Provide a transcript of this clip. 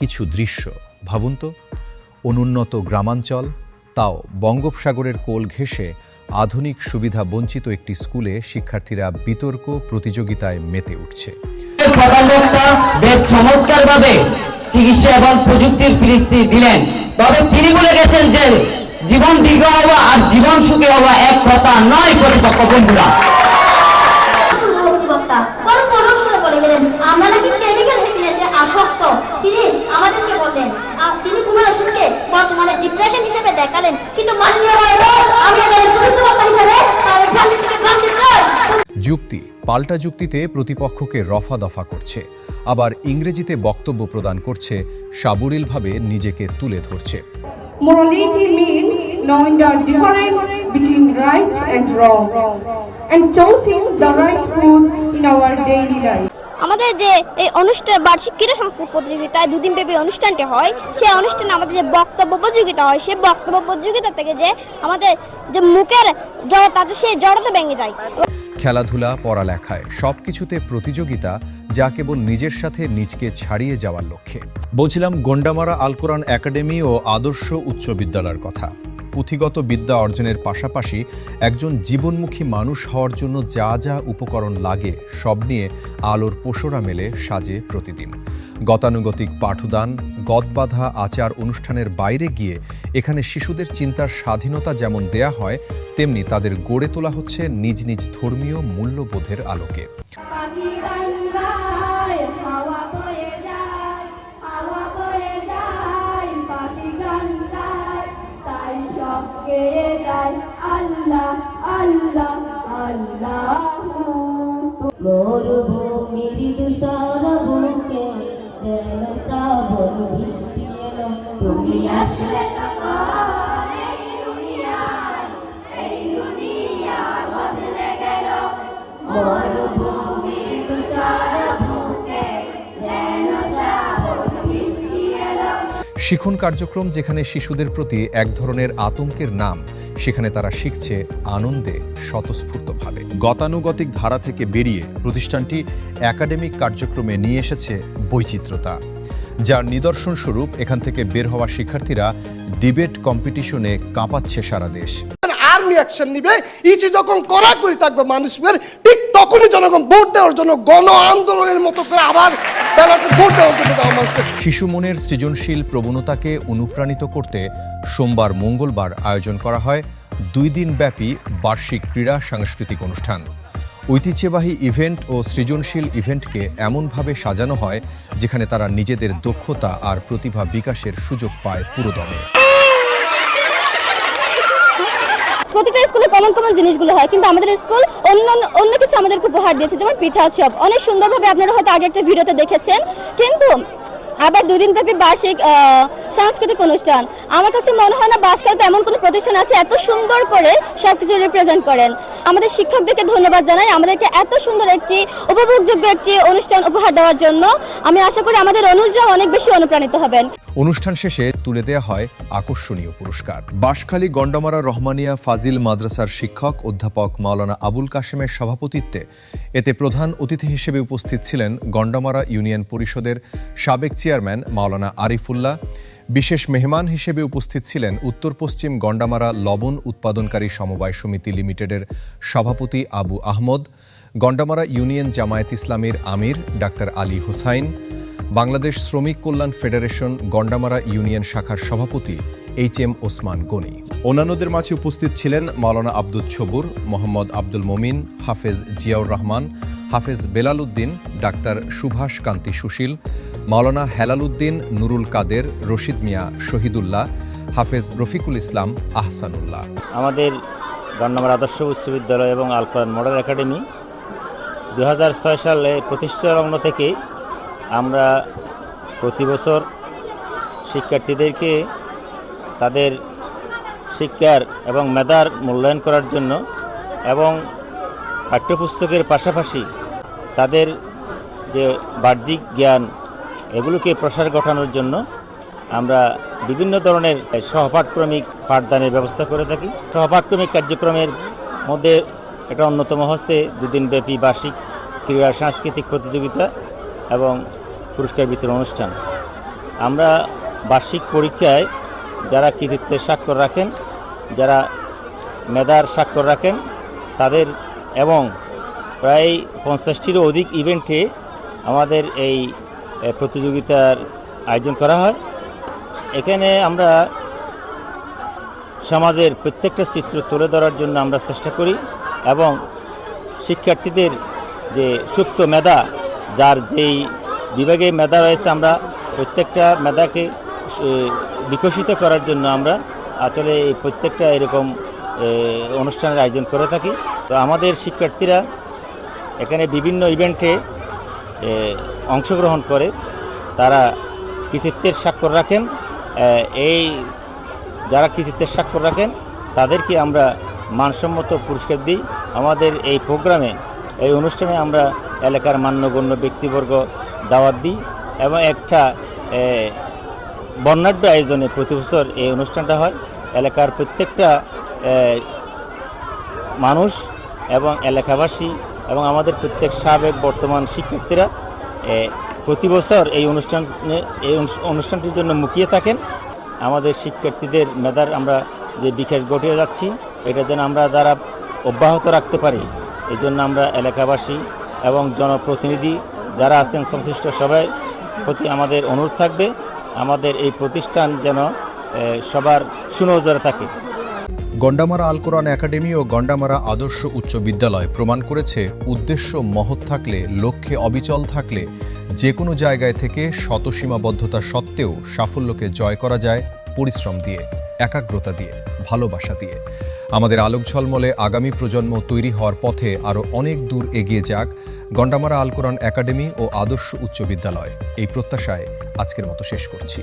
কিছু দৃশ্য ভাবুন তো, অনুন্নত গ্রামাঞ্চল, তাও বঙ্গোপসাগরের কোল ঘেঁষে আধুনিক সুবিধা বঞ্চিত একটি স্কুলে শিক্ষার্থীরা বিতর্ক প্রতিযোগিতায় মেতে উঠছে। চমৎকারভাবে চিকিৎসা এবং প্রযুক্তির ফিরিস্তি দিলেন, তবে তিনি বলে গেছেন যে জীবন দীর্ঘ হওয়া আর জীবন সুখী হওয়া এক কথা নয়। পরিপক্ক বন্ধুরা, আমরা নাকি কেমিক্যাল হ্যাপিনেসে আসক্ত। তিনি আমাদেরকে বললেন, তিনি কুমার আসনকে বর্তমানে ডিপ্রেশন হিসেবে দেখালেন, কিন্তু মাননীয় আমি এদের চতুর্থ হিসেবে যুক্তি পাল্টা যুক্তিতে প্রতিপক্ষকে রফা দফা করছে, আবার ইংরেজিতে বক্তব্য প্রদান করছে, সাবলীলভাবে নিজেকে তুলে ধরছে। Morality means knowing the difference between right and wrong and choosing the right food in our daily life. আমাদের যে এই অনুষ্ঠান বার্ষিক ক্রীড়া সংস্কৃতি প্রতিযোগিতায় দুদিন ব্যাপী অনুষ্ঠানটি হয়, সেই অনুষ্ঠানে আমাদের যে বক্তব্য প্রতিযোগিতা হয়, সেই বক্তব্য প্রতিযোগিতা থেকে যে আমাদের যে মুখের জড়তা, সেই জড়তা ভেঙে যায়। খেলাধুলা, পড়ালেখায় সবকিছুতে প্রতিযোগিতা, যা কেবল নিজের সাথে নিজকে ছাড়িয়ে যাওয়ার লক্ষ্যে। বলছিলাম গন্ডামারা আল কোরআন একাডেমি ও আদর্শ উচ্চ বিদ্যালয়ের কথা। পুঁথিগত বিদ্যা অর্জনের পাশাপাশি একজন জীবনমুখী মানুষ হওয়ার জন্য যা যা উপকরণ লাগে সব নিয়ে আলোর পসরা মেলে সাজে প্রতিদিন। গতানুগতিক পাঠদান, গদবাঁধা আচার অনুষ্ঠানের বাইরে গিয়ে এখানে শিশুদের চিন্তার স্বাধীনতা যেমন দেয়া হয়, তেমনি তাদের গড়ে তোলা হচ্ছে নিজ নিজ ধর্মীয় মূল্যবোধের আলোকে। মরুভূমির তুষার বুকে যেন শ্রাবণ বৃষ্টি এলো, তুমি আসলে তখন এই দুনিয়া বদলে গেল। মরুভূমির তুষার বুকে যেন শ্রাবণ বৃষ্টি এলো। শিখন কার্যক্রম যেখানে শিশুদের প্রতি এক ধরনের আতঙ্কের নাম, সেখানে তারা শিখছে আনন্দে, স্বতঃস্ফূর্তভাবে। গতানুগতিক ধারা থেকে বেরিয়ে প্রতিষ্ঠানটি একাডেমিক কার্যক্রমে নিয়ে এসেছে বৈচিত্র্যতা, যার নিদর্শন স্বরূপ এখান থেকে বের হওয়া শিক্ষার্থীরা ডিবেট কম্পিটিশনে কাঁপাচ্ছে সারা দেশ। আর্মি অ্যাকশন নিবে, ইসি যখন কড়াকড়ি থাকবে মানুষের, ঠিক তখনই জনগণ ভোট দেওয়ার জন্য গণ আন্দোলনের মতো করে আবার ভোট দেওয়ার জন্য মানুষকে। শিশু মনের সৃজনশীল প্রবণতাকে অনুপ্রাণিত করতে সোমবার, মঙ্গলবার আয়োজন করা হয় 2 দিন ব্যাপী বার্ষিক ক্রীড়া সাংস্কৃতিক অনুষ্ঠান। ঐতিহ্যবাহী ইভেন্ট ও সৃজনশীল ইভেন্টকে এমনভাবে সাজানো হয় যেখানে তারা নিজেদের দক্ষতা আর প্রতিভা বিকাশের সুযোগ পায় পুরোদমে। প্রতিটা স্কুলে কমন জিনিসগুলো হয়, কিন্তু আমাদের স্কুল অন্য কিছু আমাদেরকে উপহার দিয়েছে, যেমন পিঠা উৎসব। অনেক সুন্দরভাবে আপনারা হয়তো আগে একটা ভিডিওতে দেখেছেন, কিন্তু আবার 2 দিন ব্যাপী বার্ষিক সাংস্কৃতিক অনুষ্ঠান। আমার কাছে মনে হয় না বাসকালতে এমন কোনো প্রতিষ্ঠান আছে এত সুন্দর করে সবকিছু রিপ্রেজেন্ট করেন। আমাদের শিক্ষকদেরকে ধন্যবাদ জানাই আমাদেরকে এত সুন্দর একটি উপভোগযোগ্য একটি অনুষ্ঠান উপহার দেওয়ার জন্য। আমি আশা করি আমাদের অনুজরা অনেক বেশি অনুপ্রাণিত হবেন। অনুষ্ঠান শেষে তুলে দেয়া হয় আকর্ষণীয় পুরস্কার। বাঁশখালী গন্ডামারা রহমানিয়া ফাজিল মাদ্রাসার শিক্ষক অধ্যাপক মাওলানা আবুল কাশেমের সভাপতিত্বে এতে প্রধান অতিথি হিসেবে উপস্থিত ছিলেন গন্ডামারা ইউনিয়ন পরিষদের সাবেক চেয়ারম্যান মাওলানা আরিফুল্লাহ। বিশেষ মেহমান হিসেবে উপস্থিত ছিলেন উত্তর পশ্চিম গন্ডামারা লবণ উৎপাদনকারী সমবায় সমিতি লিমিটেডের সভাপতি আবু আহমদ, গন্ডামারা ইউনিয়ন জামায়াত ইসলামীর আমির ডাক্তার আলী হুসাইন, বাংলাদেশ শ্রমিক কল্যাণ ফেডারেশন গন্ডামারা ইউনিয়ন শাখার সভাপতি HM ওসমান গনি। অন্যান্যদের মাঝে উপস্থিত ছিলেন মাওলানা আব্দুল ছবুর, মোহাম্মদ আব্দুল মমিন, হাফেজ জিয়াউর রহমান, হাফেজ বেলাল উদ্দিন, ডাক্তার সুভাষ কান্তি সুশীল, মাওলানা হেলাল উদ্দিন, নুরুল কাদের, রশিদ মিয়া, শহীদুল্লাহ, হাফেজ রফিকুল ইসলাম, আহসানুল্লাহ। আমাদের গন্ডামারা আদর্শ উচ্চ বিদ্যালয় এবং আল কোরআন মডেল একাডেমি 2006 সালে প্রতিষ্ঠা লগ্ন থেকে আমরা প্রতি বছর শিক্ষার্থীদেরকে তাদের শিক্ষার এবং মেধার মূল্যায়ন করার জন্য এবং পাঠ্যপুস্তকের পাশাপাশি তাদের যে বাহ্যিক জ্ঞান এগুলোকে প্রসার ঘটানোর জন্য আমরা বিভিন্ন ধরনের সহপাঠক্রমিক পাঠদানের ব্যবস্থা করে থাকি। সহপাঠক্রমিক কার্যক্রমের মধ্যে একটা অন্যতম হচ্ছে 2 দিনব্যাপী বার্ষিক ক্রীড়া সাংস্কৃতিক প্রতিযোগিতা এবং পুরস্কার বিতরণ অনুষ্ঠান। আমরা বার্ষিক পরীক্ষায় যারা কৃতিত্বের স্বাক্ষর রাখেন, যারা মেধার স্বাক্ষর রাখেন তাদের এবং প্রায় 50টিরও অধিক ইভেন্টে আমাদের এই প্রতিযোগিতার আয়োজন করা হয়। এখানে আমরা সমাজের প্রত্যেকটা চিত্র তুলে ধরার জন্য আমরা চেষ্টা করি এবং শিক্ষার্থীদের যে সুপ্ত মেধা, যার যেই বিভাগে মেধা রয়েছে, আমরা প্রত্যেকটা মেধাকে বিকশিত করার জন্য আমরা আসলে এই প্রত্যেকটা এরকম অনুষ্ঠানের আয়োজন করে থাকি। তো আমাদের শিক্ষার্থীরা এখানে বিভিন্ন ইভেন্টে অংশগ্রহণ করে, তারা কৃতিত্বের স্বাক্ষর রাখেন। এই যারা কৃতিত্বের স্বাক্ষর রাখেন তাদেরকে আমরা মানসম্মত পুরস্কার দিই। আমাদের এই প্রোগ্রামে, এই অনুষ্ঠানে আমরা এলাকার মান্যগণ্য ব্যক্তিবর্গ দাওয়াত দিই এবং একটা বর্ণাঢ্য আয়োজনে প্রতি বছর এই অনুষ্ঠানটা হয়। এলাকার প্রত্যেকটা মানুষ এবং এলাকাবাসী এবং আমাদের প্রত্যেক সাবেক বর্তমান শিক্ষার্থীরা প্রতি বছর এই অনুষ্ঠানটির জন্য মুখিয়ে থাকেন। আমাদের শিক্ষার্থীদের মেধার আমরা যে বিকাশ ঘটিয়ে যাচ্ছি, এটা যেন আমরা দ্বারা অব্যাহত রাখতে পারি, এই জন্য আমরা এলাকাবাসী এবং জনপ্রতিনিধি যারা আছেন সংশ্লিষ্ট সবাই প্রতি আমাদের অনুরোধ থাকবে, আমাদের এই প্রতিষ্ঠান যেন সবার সুনজরে থাকে। গন্ডামারা আল কোরআন একাডেমি ও গন্ডামারা আদর্শ উচ্চ বিদ্যালয় প্রমাণ করেছে, উদ্দেশ্য মহৎ থাকলে, লক্ষ্যে অবিচল থাকলে যে কোনো জায়গায় থেকে শত সীমাবদ্ধতা সত্ত্বেও সাফল্যকে জয় করা যায় পরিশ্রম দিয়ে, একাগ্রতা দিয়ে, ভালোবাসা দিয়ে। আমাদের আলোক ঝলমলে আগামী প্রজন্ম তৈরি হওয়ার পথে আরও অনেক দূর এগিয়ে যাক গন্ডামারা আল কোরআন একাডেমি ও আদর্শ উচ্চ বিদ্যালয়। এই প্রত্যাশায় আজকের মতো শেষ করছি।